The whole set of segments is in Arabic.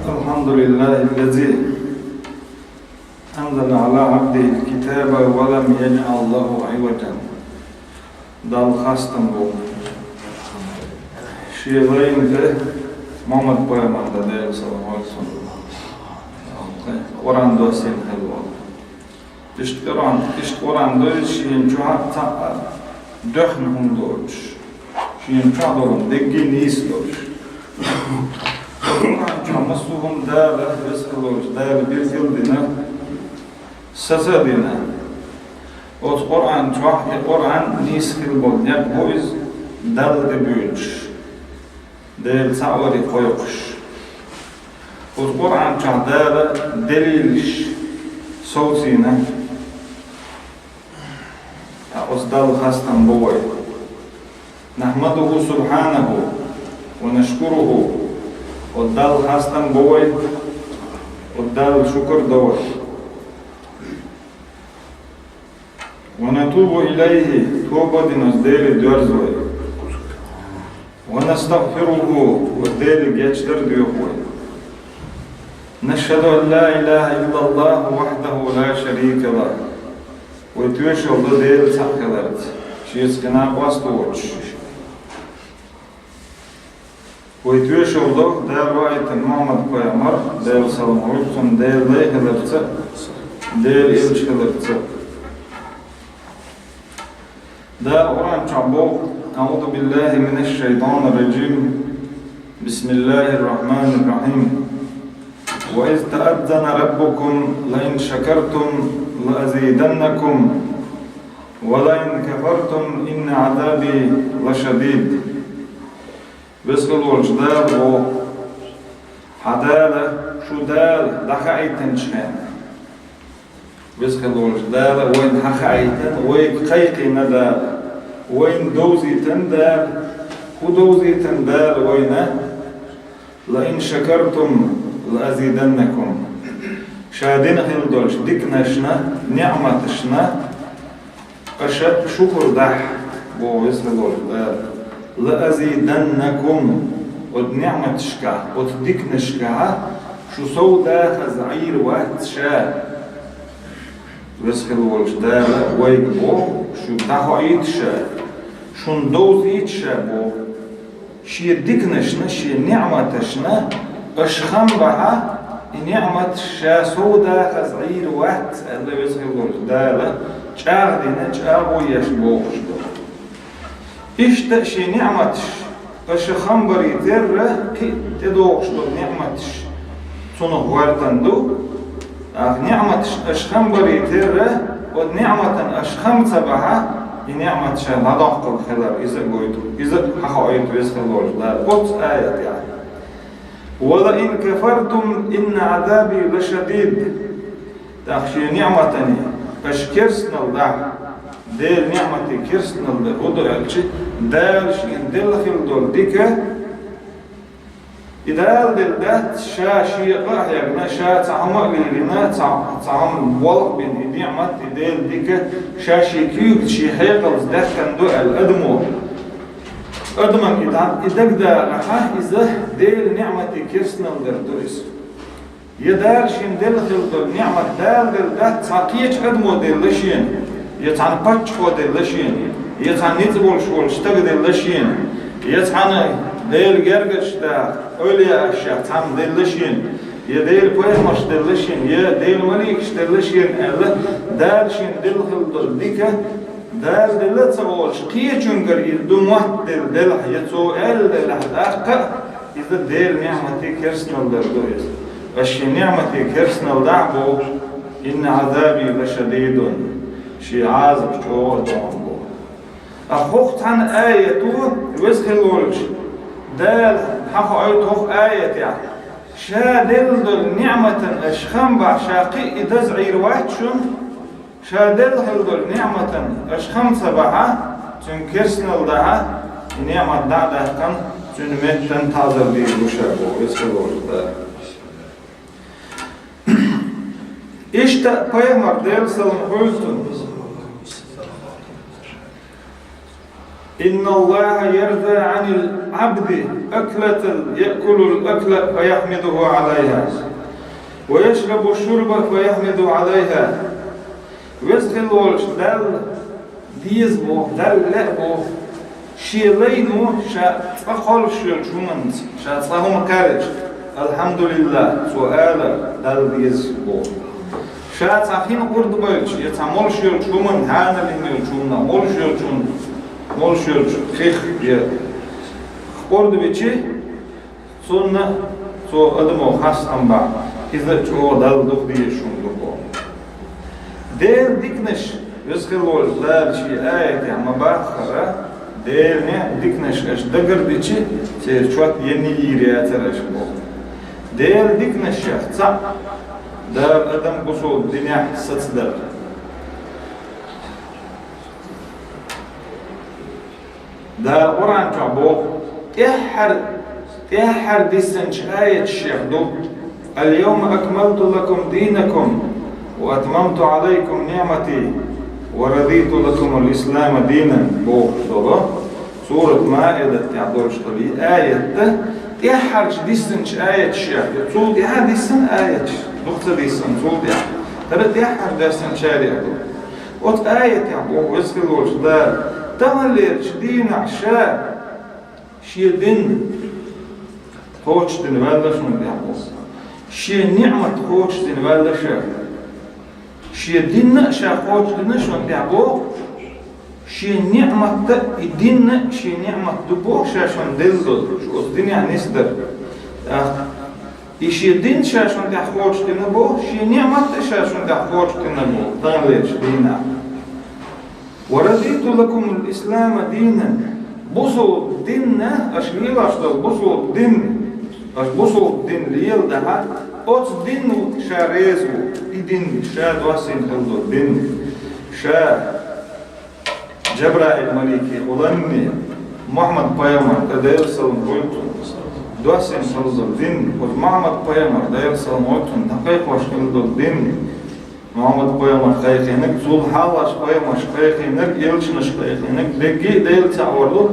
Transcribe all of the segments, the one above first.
الحمد لله الذي أنزل على عبده الكتاب ولم يجعل له عوجا. دال خاستم بو شيئين ده محمد بيمان ده صلى الله عليه وسلم قرآن دوسين حلوة إشت قرآن دوش شيئين جوها تاقا دخنهم دوش شيئين جوها دقي نيس دوش قرآن جوها مصوهم دالة يسكلوش دالة بيركل دينا سزا دينا وت قرآن جوها قرآن نيس خلبون يك بويز دال دبيوش دال تعوري قيقش والقرآن جعدالة دليلش صوتينا أصدال خاستن بوي نحمده سبحانه ونشكره ودال خاستن بوي ودال شكر دوي ونتوب إليه توبة نزديل دورزوي ونستغفره وديل يجتر ديوخوي نشهد أن لا إله إلا الله وحده لا شريك له ويتوش الله ديل ساقلت شيسكنا قواستوش ويتوش الله ديل رأيت محمد قيامر ديل سلام عليكم ديل ليه لبت ديل إلش لبت ديل قرآن شعبو أعوذ بالله من الشيطان الرجيم بسم الله الرحمن الرحيم وإذ تأذن ربكم لئن شكرتم لأزيدنكم ولئن كفرتم إن عذابي لشديد. بسقلوا الجدال و حدالة شدال دخايتن شخين. بسقلوا الجدال وين حخايتن وين قيقي ندال وين دوزيتن دال ودوزيتن دال وين لئن شكرتم لأزيدنكم شادين خلدولش ديكناشنا نعمتشنا أشد شكر دح بو يسلدولش لأزيدنكم ودنعمتشكا وديكنشكا شو سودا خزعير وقت شا يسلدولش دالا ويك بو شو تحويت شا شو ندوزيت شا بو شي ديكنشنا شي نعمتشنا أشخم بها نعمة شاسودا خزعير وقت اللي يسهلون دالة شاغدنا شاغو يشبوخش إشتأشي نعمة أشخم بريتر كي تدوخش نعمة صنو وارتندو نعمة أشخم بريتر ونعمة أشخم تبها نعمة شاهدوخ الخلال إذا قويتو إذا حقويتو يسهلون دالة قط آيات يعني ولئن كفرتم إن عذابي لشديد تخشي نعمتني أشكرسنا الله دير نعمتي كرسنا الله ودو يلشي دال شين دل خل دول ديكا إدال دل دات شاشي قاح يقنا شا تعمق لنا تعمق بولق بين نعمت ديل ديكا شاشي كيوك شي حيقل دات كان دو الأدمو أدمك إذا دا رحاه إذا ديل نعمة كرسنا لدردويس يدار شين دل خلدل نعمة دال دل دا تاقيش أدمو دل لشين يتعن باتشكو دل لشين يتعن نتبول شول شتاق دل لشين يتعن ديل جرقش دا أولياء أشياء تعم دل لشين يديل بويمش دل لشين يديل مليكش دل لشين دال شين دل خلدل ديكا دال دل تسوالش قية جنجر يدوم واحد دل يتسو دل أحداق إذا دل نعمتي كرسنا لدردويس أشي نعمتي كرسنا لدعبو إن عذابي لشديد شي عازب شوال دعبو أخوخت عن آية ويسخلولش دال حقو آية آية يعني شا دل نعمة أشخم بعشاقي إذا زعير واحد شن شادل هلدل نعمة أشخم سبعة تنكرسنا لدها نعمة دعده كان تنمت تنتظر دي بشابه يسخلوش ده İşte Peygamber sallallahu aleyhi ve sellem إن الله يرضى عن العبد أكلة يأكل الأكل فيحمده عليها ويشرب الشرب فيحمد عليها ويسخل دل ديز بو دل لأبو شيلينو شا تقول شومنت شا تصاهم كارج الحمد لله سؤال دل ديز بو شا تصاحين قرد بيلش يتعمل شومن هانا لين يلشومنا مول شومن خيخ يا قرد بيجي سنة سو أدمو خاص أمبا إذا جو دل دخ دي شوم دير ديكنش يسخلول دال شي آية عم باخرة دير نه ديكنش اش دقر ديشي تير شوات يني يريا ترش بو دير ديكنش شخصا دار أدم قصو الدنيا ستدر دار قرآن تعبو تحر ديسنش آية الشيخ دو اليوم أكملت لكم دينكم وأتممت عليكم نعمتي ورضيت لكم الإسلام دينا بو سورة مائدة تعدور شطلي آية تحرش ديسنش آية الشيخ تصول دي ديسن آية نقطة ديسن تصول دي ترى تحر ديسن شارع وت آية تعبو ويسكلوش دار تغليرش دين عشاء شي دين توش دين والدش من دعبو شي نعمة توش دين والدش شي دين شا خوش دين شون دعبو شي نعمة دين شي نعمة دبو شا شون دلدل شو الدنيا نسدر شي دين شا شون دع خوش دين بو شي نعمة شا شون دع خوش دين بو تغليرش دينا ورضيت لكم الإسلام دينا بوصل ديننا أشغيل أشتغل بوصل دين أش بوصل دين ليل ده أوت دين شاريزو دين شاد واسين خلدو دين شا جبرائيل مليكي ولني محمد بيامر كدير سلم قلتون دواسين خلدو دين محمد بيامر دير سلم قلتون دقيق واش خلدو دين محمد بيامر خيخينك زول حالاش بيامر خيخينك يلشنش خيخينك دقي ديل تعورلو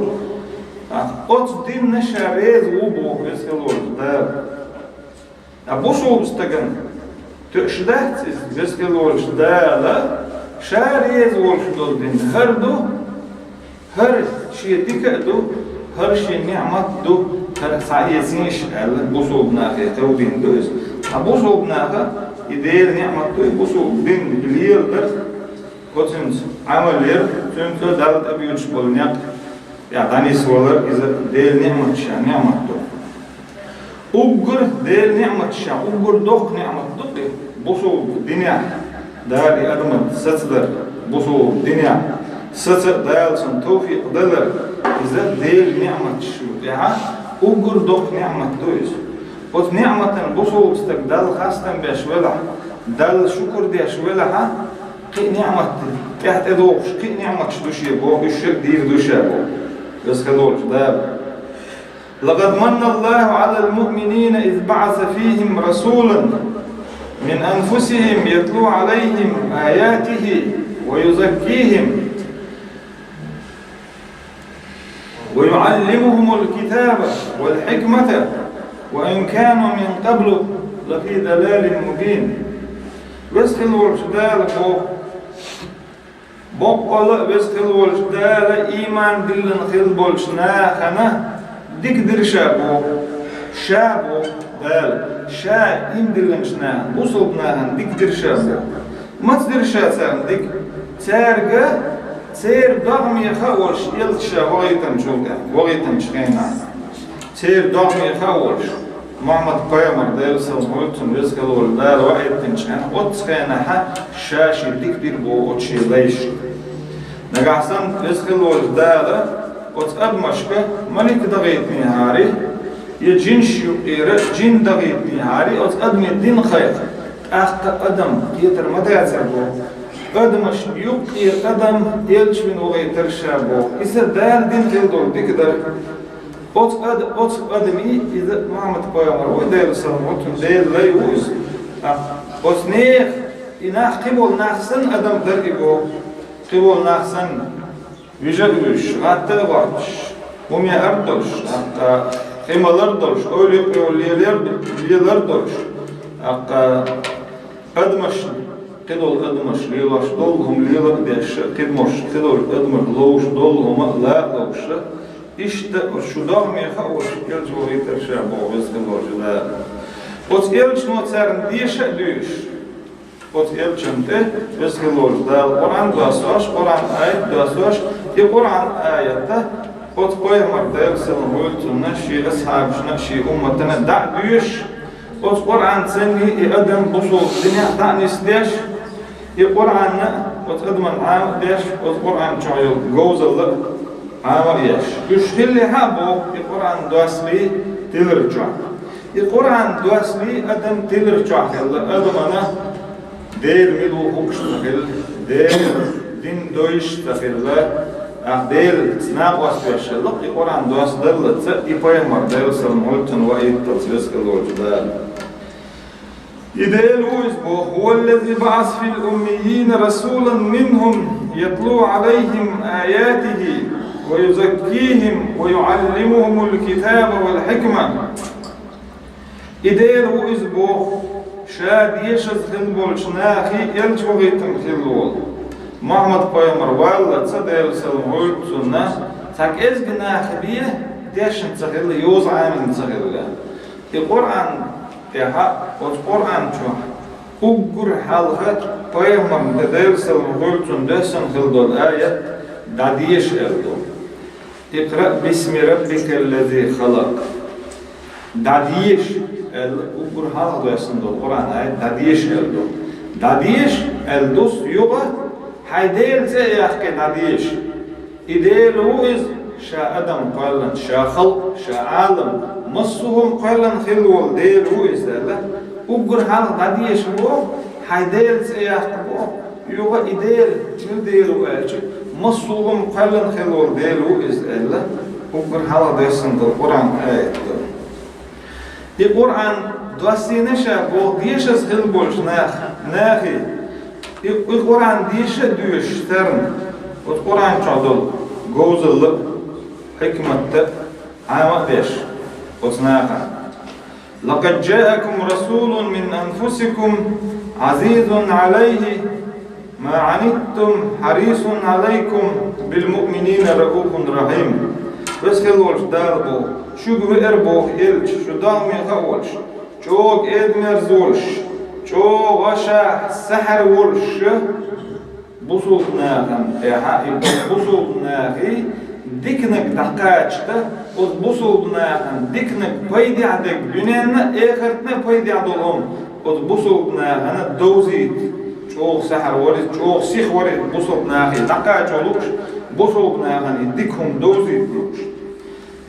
أوت دين نشاريز وبو يسكلوش دار أبوشو بستغن تشدهت يسكلوش دار شاريز وشدو دين هردو هر شيء ديكدو هر شيء نعمت دو هر سعيزنيش على بوشو بناخي تو دين دوز أبوشو بناخي يدير نعمت دو بوشو دين بليل در كوتنس عمل ير تنتو دالت أبيوش بولنيا يعني سوالر إذا دير نعمة شا نعمة دو أبغر دير نعمة شا أبغر دوق نعمة دوق بوسو دنيا داري أدمت ستدر بوسو دنيا ستر دال سن توفيق دلر إذا دير نعمة شو يعني أبغر دوق نعمة دوز وت نعمة بوسو استقدال خاصة بأشوالها دال شكر دي أشوالها قي نعمة تحت دوش قي نعمة شدوشي بو الشك دير دوشي بو يسخلوش داب لقد من الله على المؤمنين إذ بعث فيهم رسولا من أنفسهم يتلو عليهم آياته ويزكيهم ويعلمهم الكتاب والحكمة وإن كانوا من قبل لفي دلال مبين يسخلوش داب بقول بسخل والجدال إيمان دلن خل بولشنا خنا ديك درشابو شابو دال شا إم دلن شنا وصلنا هن ديك درشابو ما تدرشا سان ديك تارجع تير ضغم يخولش يلتشا وغيتم شوكا وغيتم شكينا تير ضغم يخولش محمد بيامر دير سلمولتون يسخل والدال وغيتم شكينا وتسخينا ها شاشي ديك دير بو وتشي ليش نجحسن يسخل والدالة وتأبمشك ملك دغيتني هاري يجنش يقير جن دغيتني هاري وتأدم الدين خير أخت أدم يتر متى يعزبو أدمش يقير أدم يلش من وغيتر شابو إذا دال دين تلدول تقدر أت أدمي إذا محمد بيامر ويدير سلموتون دير لا يوز أتنيخ إناخ قبول ناخسن أدم درقبو قبول ناخسن yüce hatta varmış. Mumya erdolş, hatta kıymalar dolş, öyle liyeler dolş. Hatta admaş, kidol admaş, liyaş dolhum liyalar deş, kidmoş, kidol admaş, loş dolhum la loş. İşte şu dağmıya o şükür çoğuyter şabu vezgılorcular. Ot elçin o çarın diyişe düş. Ot elçinde vezgılorcular. Kur'an duasıvaş, Kur'an ayet duasıvaş. Kur'an ayette ot koyamar dayaksalın uyutuna, şi ashabışına, şi ummatına da düş. Ot Kur'an seni adam busul dünya da nisleş. Kur'an'ı ot adman am deş, ot Kur'an çoğuyul gozallı. Ağabeyler, güçlü habo Kur'an duasli tilirca. Kur'an duasli adam tilirca. Adamana der milu hukuştakil, der din doyuştakil, der sınav vasfiyatçılık. Kur'an duaslarlıksa ipayamar dersalım oltun ve ittasveskal olcular. İdeal bu huwellezî ba'as fil ummiyyin rasûlan minhum yatlû aleyhim âyâtihi ويزكيهم ويعلمهم الكتاب والحكمة. إدير وإزبو شاد يشز خلبول شناخي يلجوغيتم خلبول محمد قيمر والله تصدر سلمول سنة تاك إزغناخ بيه ديشن تخيل يوز عامل تخيل القرآن تها والقرآن شو أقر حلقة قيمر تدير سلمول سنة خلدول آية داديش أردو اقرأ باسم ربك الذي خلق. داديش أقول هذا يسند القرآن داديش أردو. داديش الدوس يوغا حيديل زيخك داديش. إديل وإز شا أدم قالن شا خلق شا عالم مصهم قالن خلول ديل وإز دالا. أقول هذا داديش هو حيديل زيخك هو يوغا إديل مديل وإلش. مصوهم قلن خلول ديلو إزالة وقر حالا ديسن القرآن آيات القرآن دواسينا شابو ديشز خلبولش ناخي القرآن ديشة دوش ترن والقرآن شادل جوزل حكمة عامة ديش وصناخا لقد جاءكم رسول من أنفسكم عزيز عليه ما عنتم حريص عليكم بالمؤمنين رؤوف رحيم. بس خلولش داربو شو بيربو إلش شو دامي خولش شوق إدمر زولش شو غشا سحر ولش بصوت ناخن بصوت ناخي ديكنك دقاچتا بصوت ناخن ديكنك بيدي عدك دنيانا آخرتنا بيدي عدلهم بصوت ناخن دوزيت شوق سحر ورد شوق سيخ ورد بصوب ناخي دقا چولوش بصوب ناخن ديكهم دوزي دوش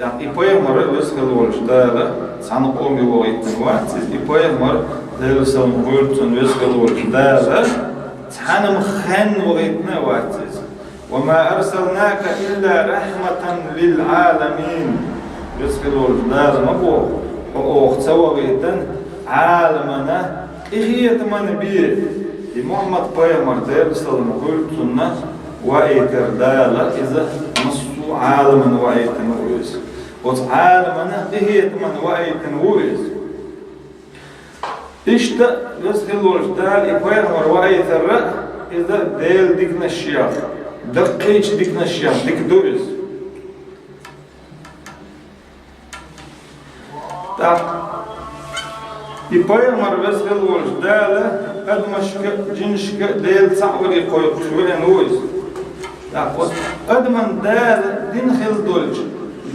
دق إبايا مرة ويسخل ولش دالا سانق أمي وغيتن واتسيز إبايا مرة دالا سلم غيرتن ويسخل ولش دالا تحانم خان وغيتن واتسيز وما أرسلناك إلا رحمة للعالمين ويسخل ولش دالا مبوغ وغيت سوا غيتن عالمنا إخية من بيه محمد قيمر دير صلى قلتنا وإيتر دالا إذا نصو عالما وإيتن وإيز وعالمنا إهيت من وإيتن وإيز إشتا يسخل الجدال إقيمر وإيتر إذا ديل ديكنا الشياخ دقيش ديكنا الشياخ ديك دوئز İpayamar vesvel olmuş değerli admaşka cinşka değil sağveri koyup şöyle noyuz. Adman değerli din xil dolç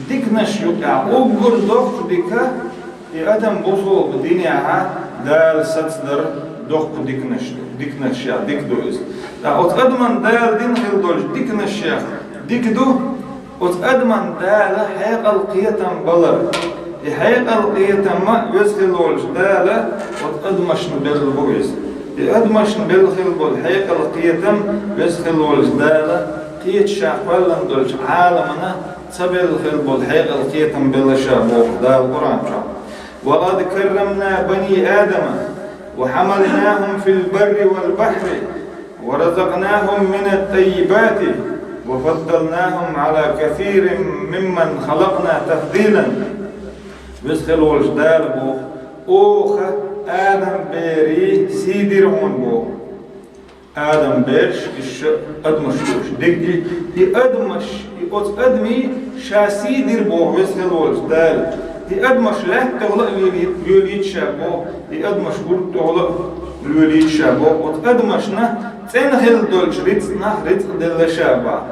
diknaş yok ya ogur doktu dika adam bozul bu dünyaya değerli satslar doktu diknaş ya dik doyuz. Ot adman değerli din xil dolç diknaş ya dikdu ot adman değerli hayal qiyatan balar. حقيقة القيتما يسخل والجدالة وتقدمشن بالبويز يقدمشن بالخلبول حقيقة القيتم يسخل والجدالة قيت شاقوالن دولج عالمنا تبل الخلبول حقيقة القيتم بالشابوخ دا القرآن شاب ولقد كرمنا بني آدم وحملناهم في البر والبحر ورزقناهم من الطيبات وفضلناهم على كثير ممن خلقنا تفضيلا بسخل والجدال بو اوخ آدم بيري سيديرون بو آدم بيرش أدمش دقي أدمش يقول أدمي شاسي دير بو بسخل والجدال أدمش لا تغلق يوليد شابو أدمش قلت تغلق يوليد شابو أدمشنا تنهل دولش ريتنا ريت دل شابا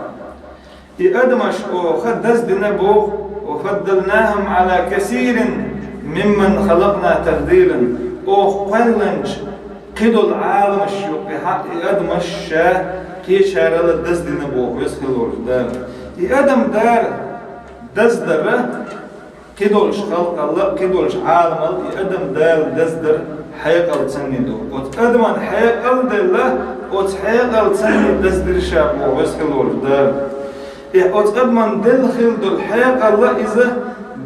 أدمش وخد دزدنا بو وفضلناهم على كثير ممن خلقنا تفضيلا قلنج قدو العالم الشيوخ حق أدمش شا كي شارل دزدنا بو يسخلور دار أدم دار دزدر كدولش خلق الله كدولش عالم الله أدم دار دزدر حيقل تسندو وتقدمان حيقل دله وتحيقل تسند دزدر شابو ويسخلور دار وتقدمان دل خلدو حيقل الله إذا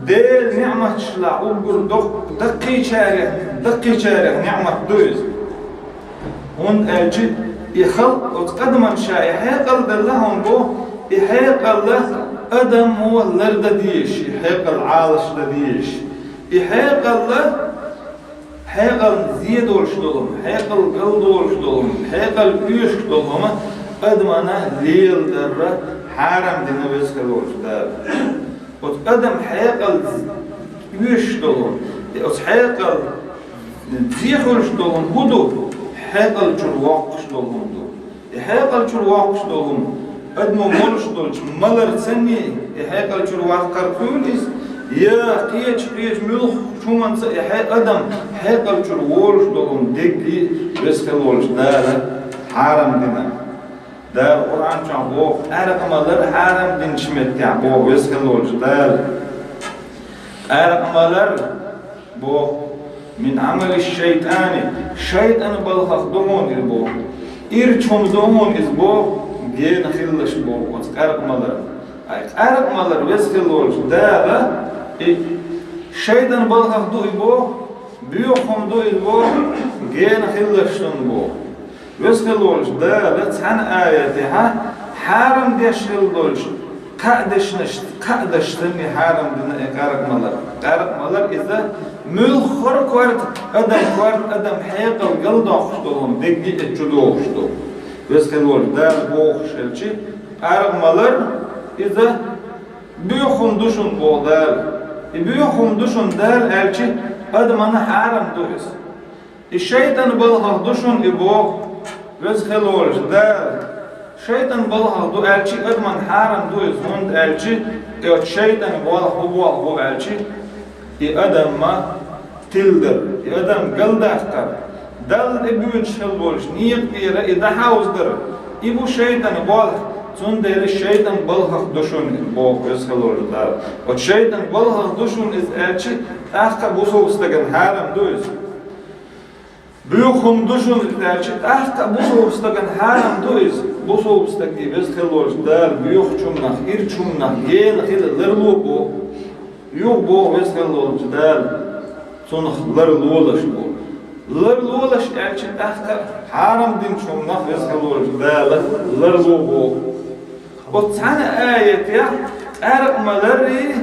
دل نعمة شلع وقردو دقي شارع نعمة دوز هون أجي يخلق وتقدمان شاي حيقل دلهم بو يحيقل له أدم هو اللرد ديش يحيقل عالش ديش يحيقل له حيقل زيدولش دولهم حيقل قلدولش دولهم حيقل بيوش دولهم أدمنا ليل در حرم دينا بيسكالولش دار أدم حيقل بيوش دولهم حيقل زيخولش دولهم هدو حيقل جرواقش دولهم دو حيقل جرواقش دولهم أدمو مولش دولش ملر تسني حيقل جرواق قرقوليس يا قيش ملخ شو من أدم حيقل جروولش دولهم دقي بيسكالولش دار حرم دينا دار قرآن شعبو أرقمالر حرم دين شمت يعبو بيسكالولش دار أرقمالر بو من عمل الشيطان بالخخ دهون إربو إرچوم دهون إزبو جين خلش بو أرقمالر أرقمالر بيسكالولش دار الشيطان بالخخ دو إبو بيوخم دو إبو جين خلش بو بيسكالولش دار تحن آياتها حرم ديشل دولش قادشتني حرم دنا أرقمالر إذا ملخر كوارت أدم حيقل قلدا خشتهم دقي اتجدو خشتو بيسكالولش دار بو خشلشي أرقمالر إذا بيوخم دوشن بو دار بيوخم دوشن دار ألشي أدمنا حرم دوش الشيطان بالخ دوشن إبو بيسكالولش دار شيطان بالخ دو ألشي أدمن حرم دوش هند ألشي الشيطان بالخ بو ألشي أدم ما تلدر أدم قلداختر دل إبوين شل بولش نيق بيرا إذا حاوزدر إبو شيطان بالخ تون دير الشيطان بالخ دوشن بو بيسكالولش دار والشيطان بالخ دوشن إز ألشي أخا بوسو استغن حرم دوش بيوخم دوشن إز أخا بوسو استغن حرم دوش بوسو استغن بيسكالولش دار بيوخ چومنخ إر چومنخ جيل خيل لرلو بو يوخ بو بيسكالولش دار تونخ لرلولش بو لرلولش ألشي أخا حرم دين چومنخ بيسكالولش دار لرلو بو وتعنا آية يا أرق ملري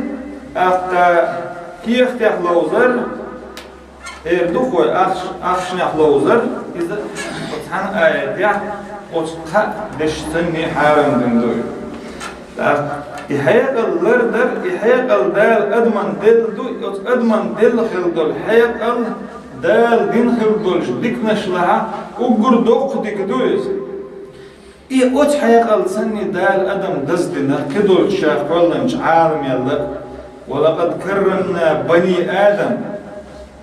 أخا كيف تحلوزر إردوخو أخشن يحلوزر إذا وتعنا آية يا وتقع دشتني حرم دندوي يحيقل لردر يحيقل دال أدمن دل دو أدمن دل خلدول حيقل دال دين خلدولش ديكنش لها وقردوق ديك دويز أوت حيقل سني دال أدم دزدنا كدول شاف كلنش عالم يلا ولقد كرمنا بني آدم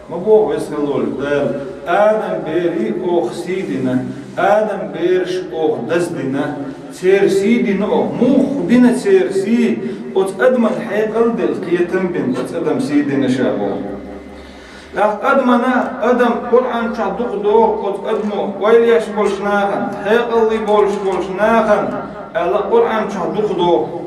ما بو يسألول دال آدم بيري أوخ سيدنا آدم بيرش أوخ دزدنا سير سيدنا أوخ موخ بنا سير سي أوت أدم حيقل دل قيتم بن أوت أدم سيدنا شابو أدمنا أدم قرآن شعدوق دوق قد أدمو ويليش بولشناخن حيقلي بولشناخن ألا قرآن شعدوق دوق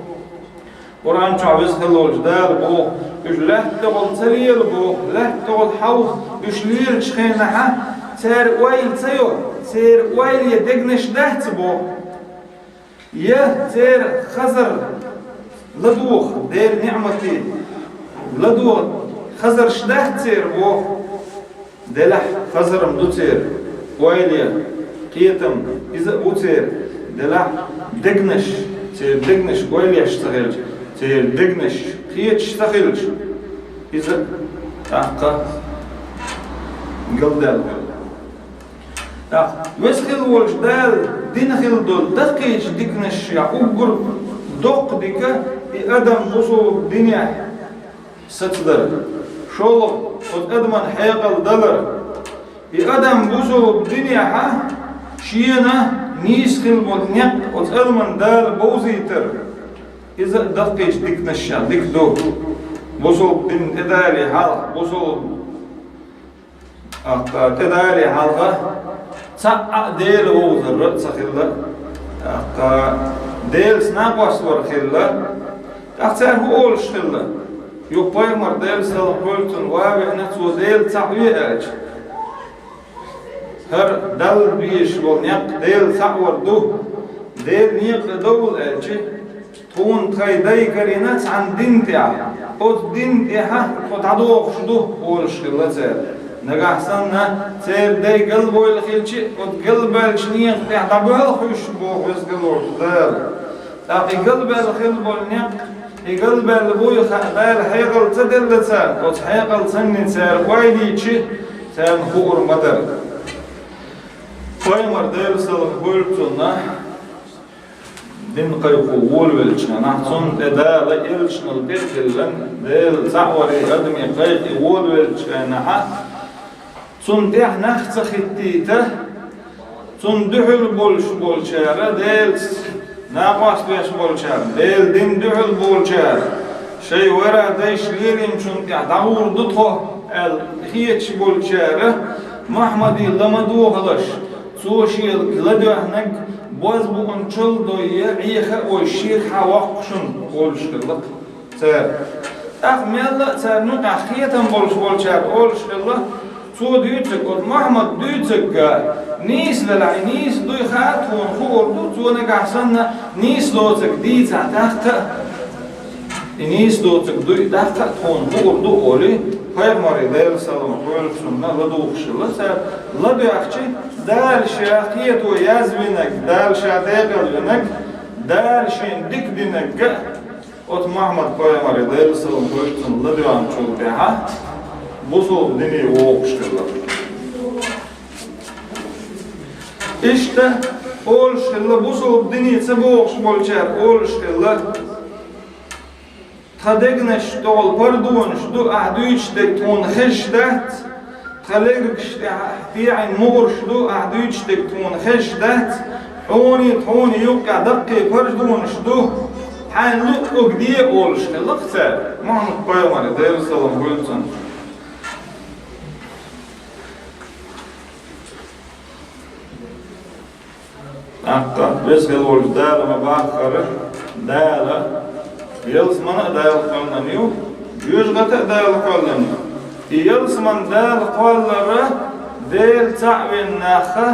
قرآن شعبس خلوش دار بو يش له تغل تريل بو له تغل حوث يش لير تشخينها سير ويل سيو سير ويل يدقنش دهت بو يا تير خزر لدوخ دير نعمتي لدوخ خزر شده تير بو دلح خزر مدو تير ويليا قيتم إذا بو تير دلح دقنش تير دقنش ويليا اشتغلش تير دقنش قيت اشتغلش إذا أحقا قل وسخل ولش دال دين خل دول دقيش دقنش يعقوب دق ديكا أدم بصو الدنيا ستدر شو قد أدمن حيقل دلر أدم بصو الدنيا ها شينا نيس خل بولنيق قد أدمن دال بوزيتر إذا دقيش دقنش دق دو بصو الدين إدالي حال بصو إدالي حالها ساعة ديل وزر سخيلة ديل سناق واسور خيلة أختار هو أولش خيلة يقبل مر ديل سلام قلتن وابع نتو ديل تعوي أج هر دل بيش والنيق ديل تعور دو ديل نيق دول أج تون تخي داي كرينات عن دين تاع أو دين تاعها فتعدوه شدوه أولش خيلة زاد نجح سنة سير داي قلبه الخيلشي وتقلبه الشنيق تعتبه الخيش بوه يسقلوه دال لكن قلبه الخيلبه النيق قلبه البوي خال حيقل تدل تسال وتحيقل سن سير وايدي شي سير خور مدر فايمر ديل سلخ بولتنا دين قيقو وولولشنا نحصن دال إلشنا البيتلن ديل سعوري أدمي قيقي وولولشنا تون دح نخت ختيته تون دحل بولشارة ديل ناقص بيش بولشارة ديل دين دحل بولشارة شيء ورا دايش ليريم تون دح دعور دطه الخيتش بولشارة محمدي لما دوغلش سوشي لدو هناك باز بونشل دوية عيخة والشيخ حواقشن بولشلق سير أخميلا سير نقع خيتم بولشارة بولشلق سو ديوتك محمد ديوتك نيس للعي نيس دوي خات ونخور دو سو نقعسنا نيس دوتك ديتا تحت نيس دوتك دوي تحت ونخور دو أولي فيغمري ديل سلام قولك سنة لدوخش لسا لدو أخشي دال شاقيت ويازبينك دال شاقيقل بنك دال شين ديك دينك محمد فيغمري ديل سلام قولك سنة لدو أنشو بها بوصل دني ووقش كلا إشته أولش كلا بوصل دني تبوقش بولشار أولش كلا تدقنش دول بردونش دو أحدوش دك تون خشدت تلقش تيعين مغرش دو أحدوش دك تون خشدت حوني يوقع دقي بردونش دو حين لقق دي أولش كلا اختار محمد قيمة دير سلام قلتن بس هو دال ما باخر دال يلس من دال قلنا نيو يجغت دال قلنا يلس من دال قلنا دال تعبين ناخه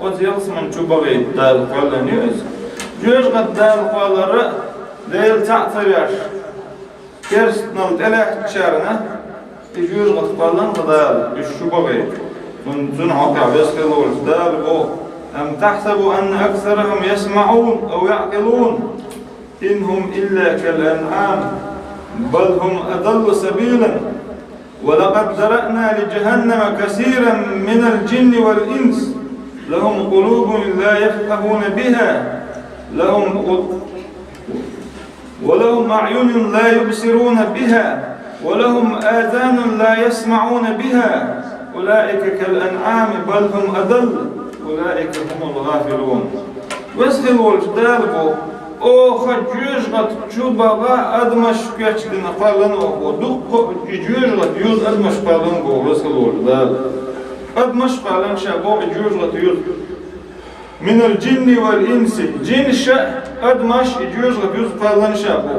ويلس من شبغي دال قلنا نيو يجغت دال قلنا دال تعتريش كرست نلت إلى شارنا يجغت قلنا دال الشبغي من حقع بس هو دال بو أم تحسبوا أن أكثرهم يسمعون أو يعقلون إنهم إلا كالأنعام بل هم أضل سبيلا ولقد ذرأنا لجهنم كثيرا من الجن والإنس لهم قلوب لا يفقهون بها ولهم أعين لا يبصرون بها ولهم آذان لا يسمعون بها أولئك كالأنعام بل هم أضل أولئك هم الغافلون وسخل والجدالبو أو خجوجغت شوبغا أدمش كيتشدن قالن ودق جوجغت يوز أدمش قالن بو وسخل والجدال أدمش قالن شابو جوجغت يوز من الجن والإنس جن شا أدمش جوجغت يوز قالن شابو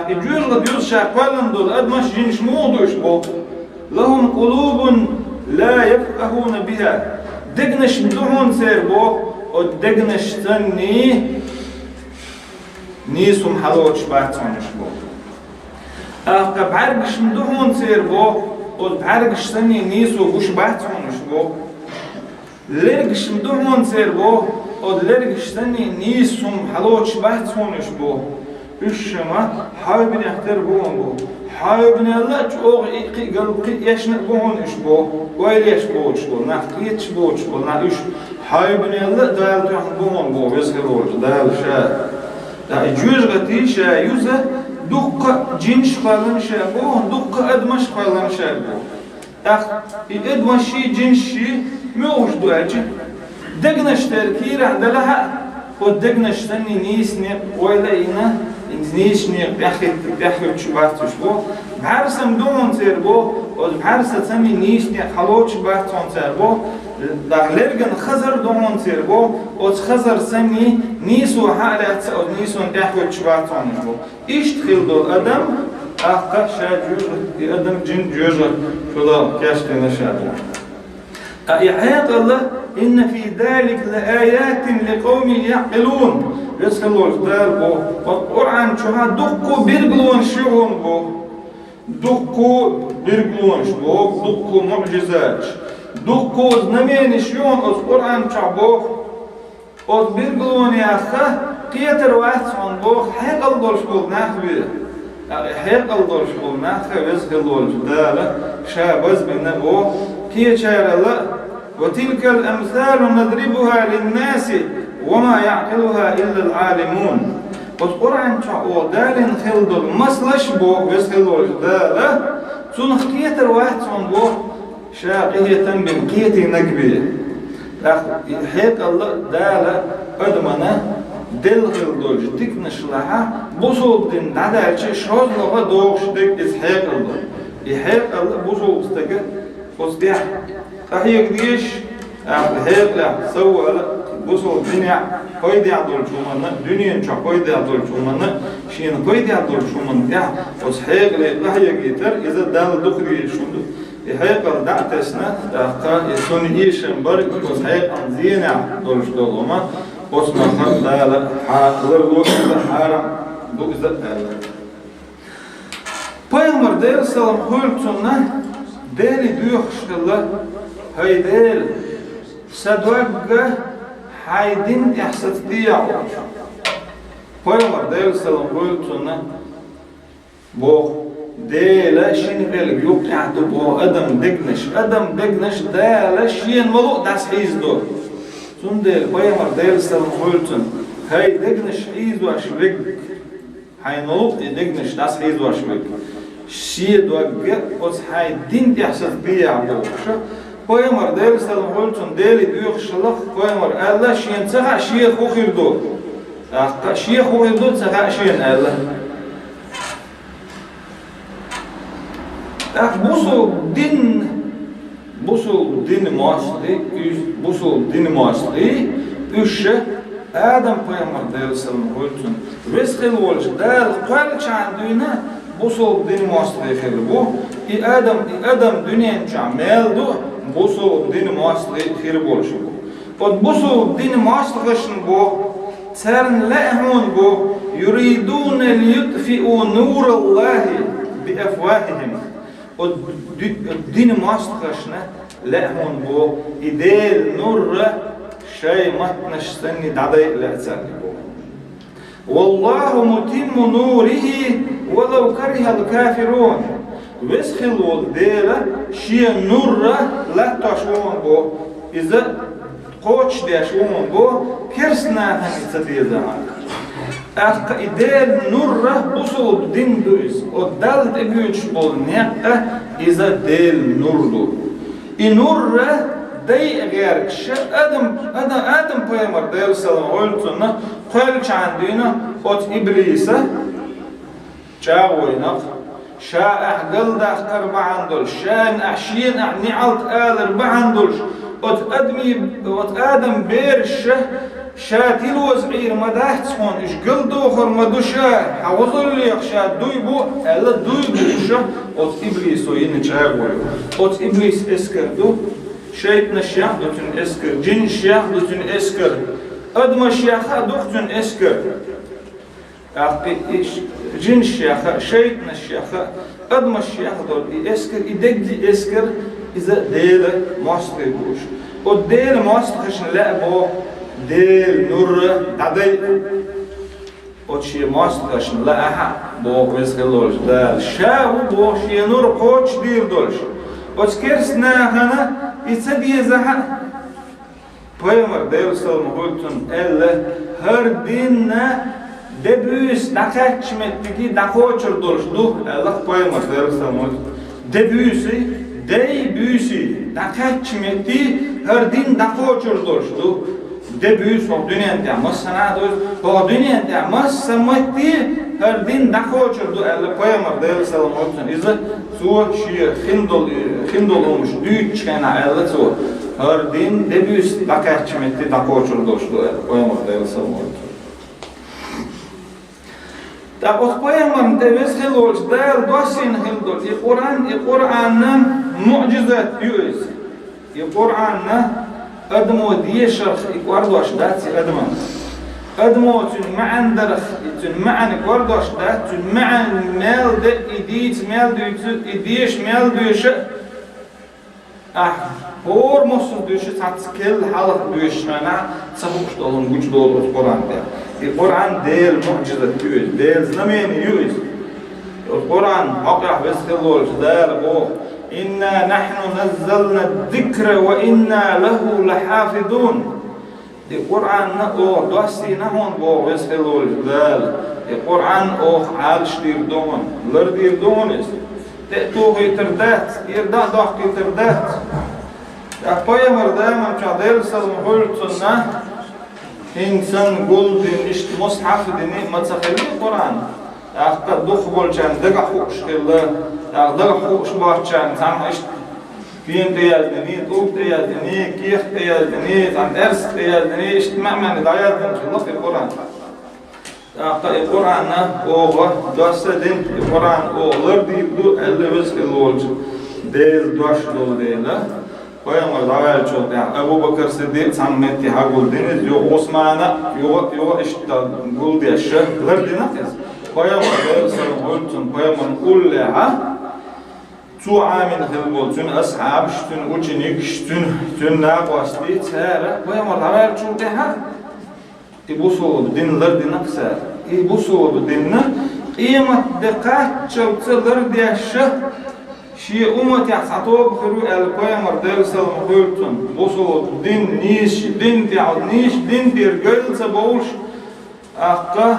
جوجغت يوز شا قالن دول أدمش جنش موضوش بو لهم قلوب لا يفقهون بها دقنش مدوحون سير بو ودقنش تني نيسهم حلوش باتونش بو بعرقش مدهون سير بو بعرقش سني نيسو بوش باتونش بو لرقش مدهون سير بو لرقش سني نيسهم حلوش باتونش بو الشما حابين يحتر بون بو حابين الله تشوق قلب يشنق بون إيش بو ويل يش بو إيش بو نحكي إيش بو إيش بو نعيش حابين الله دال تحت بون بو يسهلوش دال شاء جوز غتي شاء يوزه دق جنش قالن شاء بو دق أدمش قالن شاء بو إدمشي جنشي موش دوجي دقنش تركير عدلها ودقنش تاني نيسني ويلا إنا نيسني بيحكي شبارتش بو بحرسم دومون تير بو وبحرسة تاني نيسني حلوش شبارتون تير بو دغلرجن خزر دومون تير بو وخزر سمي نيسو حالات أو نيسو بيحكي شبارتون بو إيش تخيل دول أدم أحقا شاجور أدم جن جوجر فلا كاشتنا شاجور يحيط الله إن في ذلك لآيات لقوم يعقلون يسألوا الدار بو والقرآن شوها دقوا بيرقلون شوهم بو دقوا بيرقلون شبو دقوا معجزات دقوا زنمين شوهم القرآن شعبو بيرقلون يا أخي قيتر واسعون بو حيقل دول شبو ناخبه حيقل دول شبو ناخبه يسألوا الدار شابز بنبو كي شار الله وتلك الأمثال نضربها للناس وما يعقلها إلا العالمون والقرآن تعو دال خلد المصلش بو بسخلوش دالة سنخية الواحد بو شاقية بمقية نقبية حيق الله دالة أدمنا دل خلدوش تكنش لها بصوب دين دادالش شوز لغا دوغش ديك إسحيق الله يحيق الله بصوب استقى وصديح خحيق ديش هيك لا سوى لا بصوا الدنيا قيد يعدل شو منا دنيا شو قيد يعدل شو منا شين قيد يعدل شو منا يا وصحيق لا خحيق يتر إذا دال دخلي شو يحيق دعتسنا دقة يسون إيشن برك وصحيق أنزينا دول شو دوما وصنا خد لا حاضر لوك حرام دوك زت لا Peygamber der salam höltsonna deli duyuxşqılla haydel sadwagga haydin ihsatdiya Peygamber der salam höltsonna bu dela şinvel yok yani bu adam degneş dela şin malu das izdo Sundel Peygamber der salam höltson hay degneş izdo aşvek haynolup degneş das izdo aşvek شيء دوجة أو هاي دين تحصل بيا عبوش قيمر دير استلم قلتون ديلي بيوخ شلخ قيمر الله شيء تسعى شيء خوخير دو شيء خوخير دو تسعى شيء الله بوصل دين ماسلي إيش آدم قيمر دير استلم قلتون رزق الولش دال قالش عندنا بوصل دين مواصلة خير بو آدم دنيا نعمل دو بوصل دين مواصلة خير بولش بو بوصل دين مواصلة خشن بو ترن لهم بو يريدون ليطفئوا نور الله بأفواههم الدين مواصلة خشن لهم بو إدال نور شيء ما تنشتني دعي لأتسالي بو والله متم نوره ولو كره الكافرون ويسخلوا الديرة شيء نور لا تشوون بو إذا قوتش ديشوون بو كرسنا هنستيزا أخ إدال نور بوصل دين دويس ودال تبيوش بول نيقة إذا دال نور دو نور داي غير آدم بيمر دايل سلام قلتنا قلتش عندنا قلت إبليسة جاوينق شاء أحقل داخ أربعان دول شان أحشين أعنعلت أربعان دول قلت آدم بيرش شاتيل وزعير مداح تسخون إش قل دوخر مدوشا حوضل لي يخشى دوي بو ألا دوي بوشا قلت إبليس وين جاوي قلت إبليس إسكر دو شيطان الشيخ دوتن اسكر جن الشيخ دوتن اسكر ادم الشيخ دوتن اسكر أعطي إيش جن الشيخ شيطان الشيخ أدم الشيخ دول إسكر يدق إسكر إذا ديل ماستر بوش والديل ماسترش لا بو ديل نور دادي وشي ماسترش لا أحد بو بيسخلوش دال شاو بو شي نور قوش دير دولش وشكرسنا هنا يتسدي زها Peygamber Devsalım Hultun elle her dinne debüs nakatçmetteki dakoçur doluşdu Allah Peygamber Devsalım Hultun debüsü deybüsü nakatçmetti her din dakoçur doluşdu debüs o dünyada masana o dünyada masamatti her din dakoçurdu Allah Peygamber Devsalım Hultun izle su şiir hindol olmuş büyük çıkan Allah su her din debüs nakatçmetti dakoçur doluşdu Peygamber Devsalım Hultun da o Peygamber Devsalım Hultun der dosin hindol Kur'an'ın mucizat yüz Kur'an'ın أدمو ديشرخ يقوردوش داتي أدمو أدمو تن معن درخ تن معن يقوردوش دات تن معن مال ده إديت مال دو إديش مال دوش هور مصر دوش تاتكل حلق دوش منا تسبوش دولون güç dolu Kur'an ده القرآن ديل معجزة يوز ديل زمين يوز القرآن حقيقة بس خلوش دار بو إنا نحن نزلنا الذكر وإنا له لحافظون القرآن أو دوسي نحن بو وسخلوا الجدال القرآن أو عالش ديردون لر ديردونس تأتوه يتردات يردات دوح يتردات أقويا مرداما شعدير سلم قلتنا إنسان قلدين إشت مصحف ديني ما تسخلي القرآن أخذ دخ بولشان دقا خوش خلا دقا خوش بارشان سام إيش فين تيازني توب تيازني كيخ تيازني سام إرس تيازني إيش ما معنى دايازن خلاص القرآن أخذ القرآن أوه دوس دين القرآن أوه لردي بدو اللي بس الولج ديل دوش دول ديلا ويا مرداوي شو ده أبو بكر صديق سامتي هقول دينز يو عثمان يو إيش تقول ده الشيء لردي نقص Peygamber Devsalım Hultun Peygamber Ullaha tu amin hılbol tün ashab tün uçinik tün naqasti tsara Peygamber haber çurteha ibusul dinler dinaksa ibusul dinna qimat diqqat çawtsalar diyaşa şi ummat yahsatob khiru al Peygamber Devsalım Hultun busul din niş din ti'ad niş din dir gölsa boluş aqqa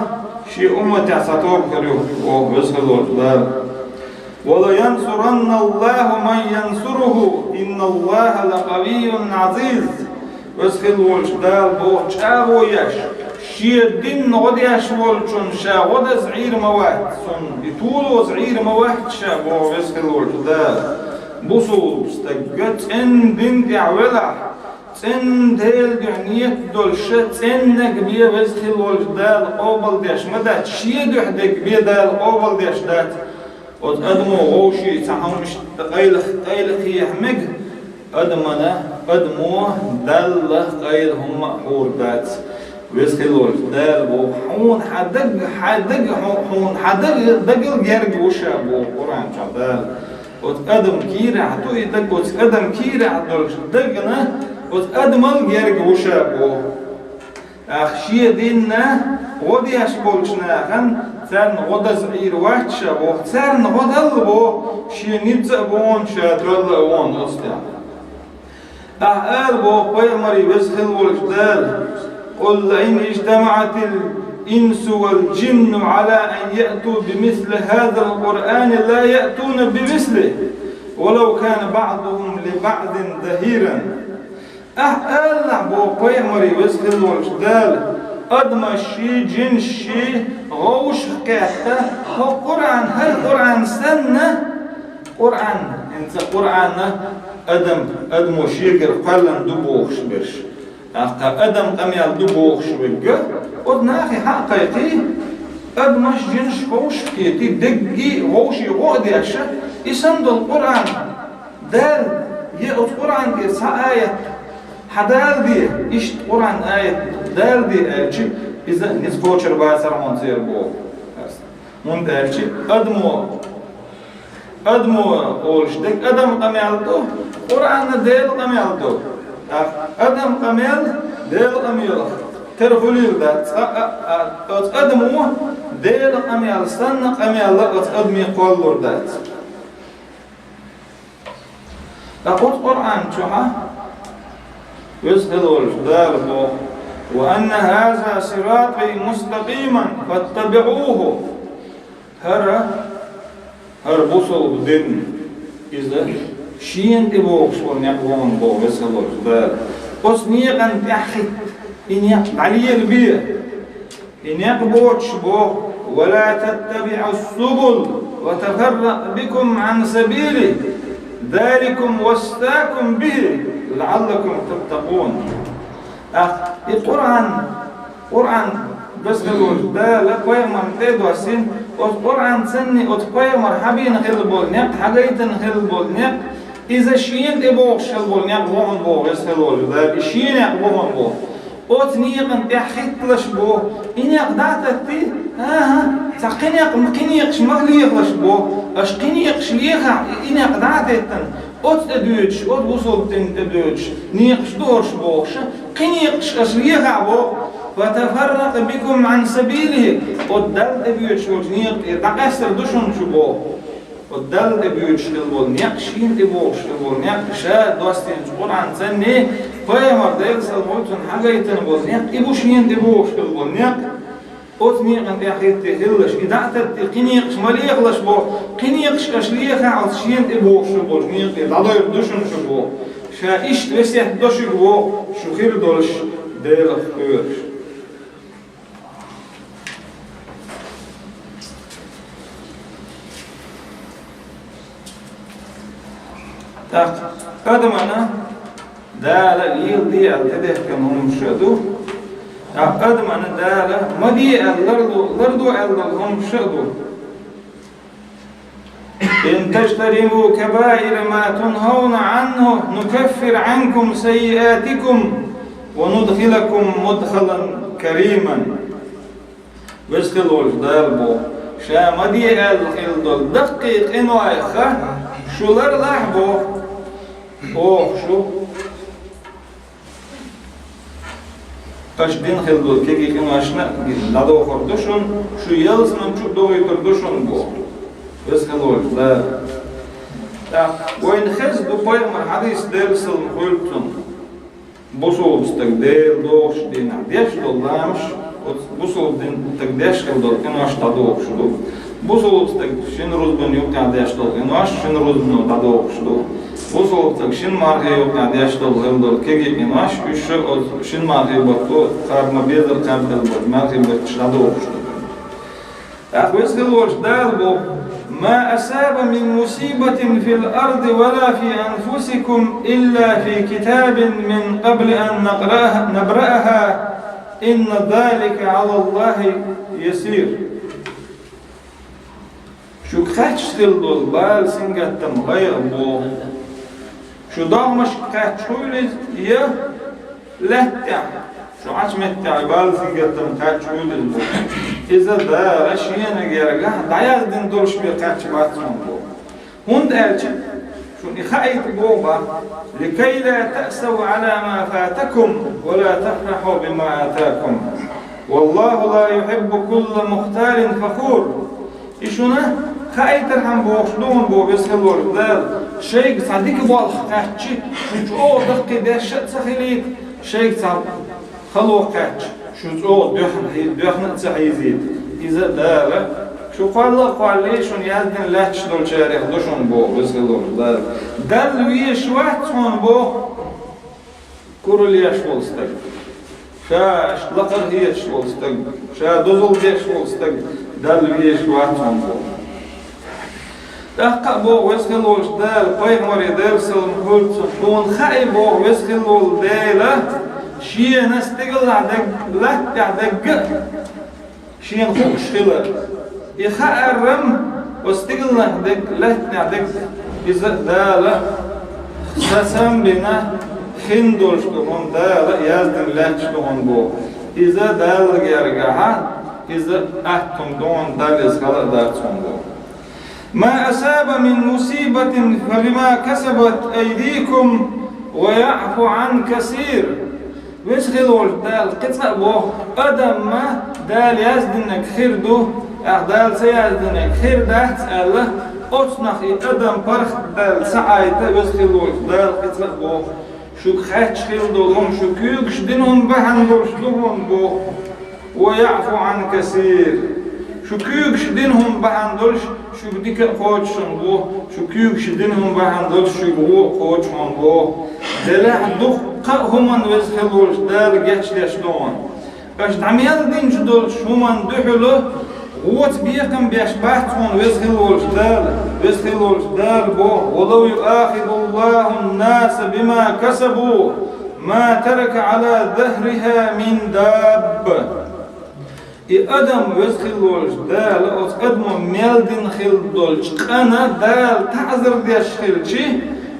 شيء أمتي عصاتوب خريو ويسخلوا الجلال ولا ينصرن الله من ينصره إن الله لقوي عزيز ويسخلوا الجلال بوش أبو يش شيء دين غد يشول شن شا غد زعير مواد سن يطولوا زعير مواد شا بو ويسخلوا الجلال بوصول استجت إن دين تعولا سن ديل دعنيت دولشت سنك بيه بزخل والجدال قوبل ديش مدات شي دحدك بيه دال قوبل ديش دات وز أدمو غوشي تحومش قيلخ يحمق أدمو دل قيل هم حور دات بزخل والجدال بو حون حدق دقل جرق وشا بو قرآن شعدال وز أدم كيرا حتو يدق وز أدم كيرا دولش دقنا وز أدمل جرق وشابو أخشي ديننا غدي أشبولشنا خن ثان غدا زعير واحد شابو ثان غدا لبو شي نتزبون شاترل وون أصلا أهل بو قيمري بسخل والجدال قل إن اجتمعت الإنس والجن على أن يأتوا بمثل هذا القرآن لا يأتون بمثله ولو كان بعضهم لبعض ظهيرا أهل بو قيمري وسخل والجدال أدم شي جن شي غوش حكاته هو قرآن هل قرآن سنة قرآن انت قرآن أدم شيقر قلن دبوخش برش أدم أميال دبوخش بقى أدنا أخي حقيقي أدمش جنش غوش كيتي دقي غوشي غودي أشا يسند القرآن دال يأت قرآن دي سآية حدال دي إيش قرآن آية دال دي آية إذا نسبوشر باسر منصير بو من درچی ادمو اولشتک ادم قمیالتو قرآن دیل قمیالتو ادم قمیال دیل قمیال ترخولیر دات ادمو دیل قمیال سن قمیال ادمی قولور دات لقد قرآن شوها يسهل داربو وأن هذا صراطي مستقيما فاتبعوه هر بوصل بدين إذا شين تبوكش ونقوم بو يسهل دار أصنيقا تحت إن علي البيع إن يقبوش بو ولا تتبعوا السبل وتفرق بكم عن سبيله ذلكم وصاكم به لعلكم تتقون القرآن بس نقول ده لا قوي مرتد وسين القرآن سني أتقوي مرحبين خل بولنيق حاجيتن خل بولنيق إذا شين تبوغ شل بولنيق بوهن بوغ يسهلول ده شين يقبوهن بوغ أتنيقن تحيطلش بوغ إن يقدعتتي تقنيق مقنيقش مغليقلش بوغ أش قنيقش ليخا إن يقدعتتن أتدوش أتبوصلتن تدوش نيقش دورش بوغش قنيقش أش ليخا بوغ وتفرق بكم عن سبيله قدل تبيوش نيق دقسر دشون شبوغ قدل تبيوش البول نيق شين تبوغش البول نيق شاد دوستين قرآن سنة فيمر ديل سلموتن حاجيتن بول نيق إبو شين تبوغش البول نيق أتنيق أنت أخيط تخلش إذا أتت قنيقش مليقلش بو قنيقش أشليخا عز شين تبوغش البول نيق دادوير دشون شبوغ شا إشت وسيح دشك بو شو خير دولش ديل أخيرش أدمنا دالة يلدي التده كمهم شدو أدمنا دالة مدي لردو هم شدو إن تجتنبوا كبائر ما تنهون عنه نكفر عنكم سيئاتكم وندخلكم مدخلا كريما ويسخلوا الدالبو شا مدي الدول دقيق إنو أيخا شو لر لحبو شو قشدين خلدول كيكي كنو أشنا لدو خردوشون شو يلزمن شو دوغي تردوشون بو يسخلول لا وإن خزدو بايغمر حديث ديل سلم خلتون بوصول بستقدير دوغش دين عديش دول لامش بوصول تقديش خلدول كنو أشتا دوغش دو بوصول بستقدير روزبن يوكي عديش دول كنو أش شن روزبن دوغش دو بوصول شن مارغي يوكي عديش دول خلدول كيكي كنو أش شن مارغي بطو خارب مبيدر قام خلدول مارغي بطشنا دوغش دو أخويس خلوش دالبو ما أصاب من مصيبة في الأرض ولا في أنفسكم إلا في كتاب من قبل أن نبرأها إن ذلك على الله يسير شو كاتش تلدول بال سنجتم غير بو شو دامش كاتش حولز يه لهتع شو عشمت عبال سنجتم كاتش حولز بو إذا دا رشينا جرجع دايز دين دورش بيركاتش باتون بو هند أرجع شو نخايت بوبا لكي لا تأسوا على ما فاتكم ولا تفرحوا بما آتاكم والله لا يحب كل مختال فخور إيشونا خايت الحم بوشلون بو بيسخلور دال شيء صديق بالخاتش شو دقي دشت سخيليت شيء صار خلو خاتش شو دخن تسحيزيد إذا دار شو قال لي شون يالدن لاتش دول شارع دوشون بو بسلور دال ويش واحد شون بو كورل يشولستك شاش لقر هي شولستك شا دوزل دي شولستك دال ويش واحد شون بو دقق بو وسخلور دال قيمر دال سلم قلت دون خاي بو وسخلور داله شيء نستقل عدك لا عدك شيء نخوش خلا يخرم واستقل عدك لا عدك إذا دالا سسم بنا خندوش تهم دالا يازدن لا تشتهم بو إذا دالا يرجعها إذا أهتم دون دالز خلق دارتهم بو ما أصاب من مصيبة فبما كسبت أيديكم ويعفو عن كثير ويشغلوا دال قطع بو أدم ما دال يزدنك خير دو دال سيزدنك خير دهت الله أصنخ أدم برخ دال سعايته ويشغلوا دال قطع بو شو خاتش خير دولهم شو كيوكش دينهم بحن برشدهم بو ويعفو عن كثير شو كيوكش دينهم بحن دولش شو بديك قوتشن بو شو كيوكش دينهم بحن دولش شو بو قوتشن بو دلع دقة هم ويزخلوش دال جاتش داش دون باش دعميال دين جدولش هم دحلو غوت بيقم بيش بحثون ويزخلوش دال بو ولو يؤاخذ الله الناس بما كسبوا ما ترك على ظهرها من داب أدم ويزخلوش دال أو أدم ميلدين خلدولش أنا دال تعذر ديش خلشي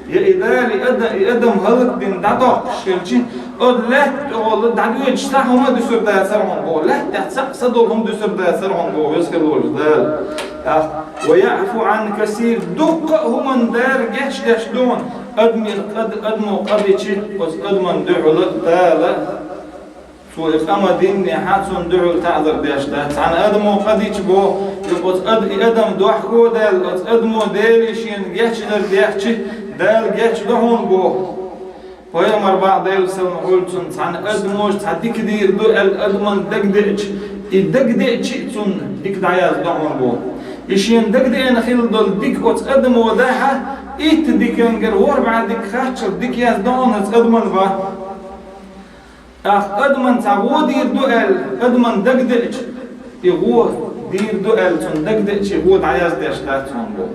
يا إداري أدم هلك دين دعوة خلشي أود لا أول دعوة يجتاحهم دسر داسرهم بو لا تحسدهم دسر داسرهم بو ويزخلوش دال ويعفو عن كثير دق هم دار جاش داش دون أدمو قبيتشي بس أدمن دعوة دال سو إقامة دين حاتون دعوة تعذر داش داش عن أدمو قبيتش بو يبقى أدم دوحكو دال أدمو داليشين جاش داش دال جاش دهون بو ويا مربع دال سلم قلتون عن أدموش تعديك دير دو الأدمن دقدقش يدقدقش تون ديك دعياز دهون بو يشين دقدق أنا خيل دول ديك أوت أدم وداحة إيت ديك أنجر وربع ديك خاتشر ديك ياز دهون أدمن با أدمن تعود دير دو أدمن دقدقش يغو دير دو تون دقدقش يغو دعياز داش داتون بو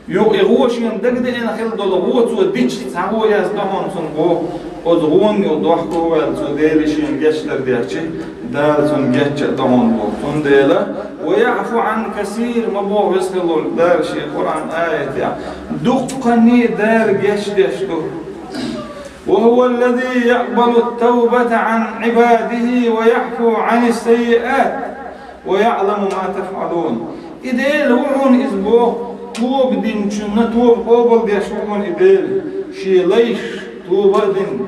يغوش يندقدق أنا خيل دول غوت وديش تعود ياز دهون تون بو أزغون يضحكوا والزوديلش ينجشلر ديرشي دال تنجش دهون بو تنديلا ويعفو عن كثير ما بو يسخلوا دارشي القرآن آية يعني دقني دار جش دشتو وهو الذي يقبل التوبة عن عباده ويعفو عن السيئات ويعلم ما تفعلون إذا لوعون إزبو توب دين شنو توب قبل ديشون إذا شي ليش توب دين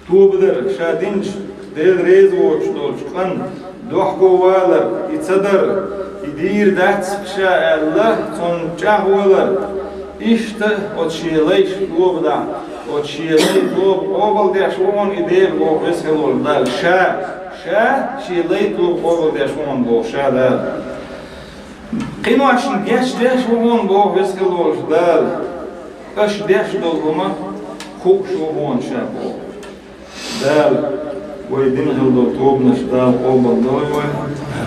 توب در شادينش ديل ريز ووش دولش قن دوحكو والر يتصدر يدير دات شاء الله تنجح والر إشت وشي ليش توب دا وشي ليش توب قبل ديشون إذا بو يسهلول دال شا شي ليش توب قبل ديشون بو شا دال قينو عشان جاش داش وهون بو يسهلول دال اش داش دول هما خوش وهون شابو دال ويدين هلدو توب نشتال قوبل دوي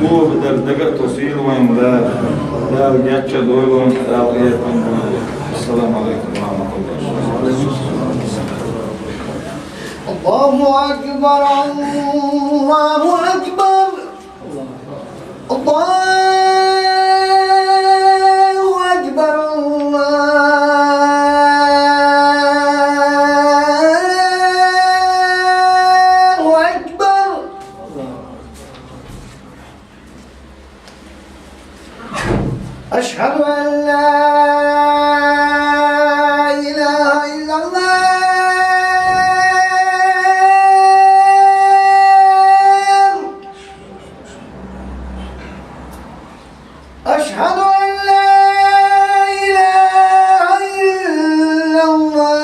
توب در دقاء تصيل وين دال جاتشا دوي وين دال ايتن السلام عليكم ورحمة الله الله أكبر الله أكبر الله أشهد أن لا إله إلا الله أشهد أن لا إله إلا الله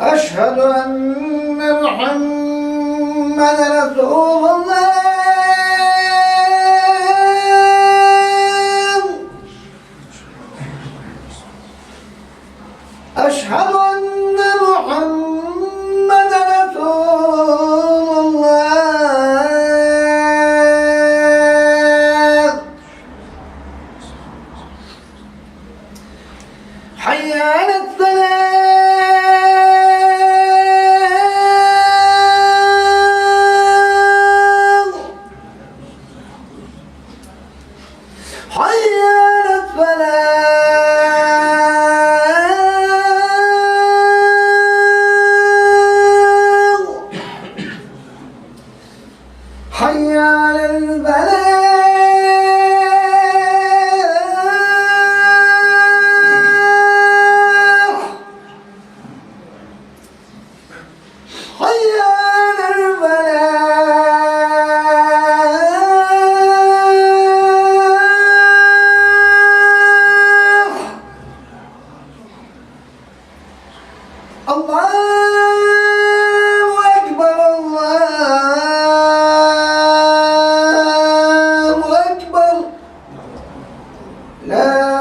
أشهد أن محمد رسول الله أشهد أن محمد رسول الله حي على الصلاة الله أكبر الله أكبر لا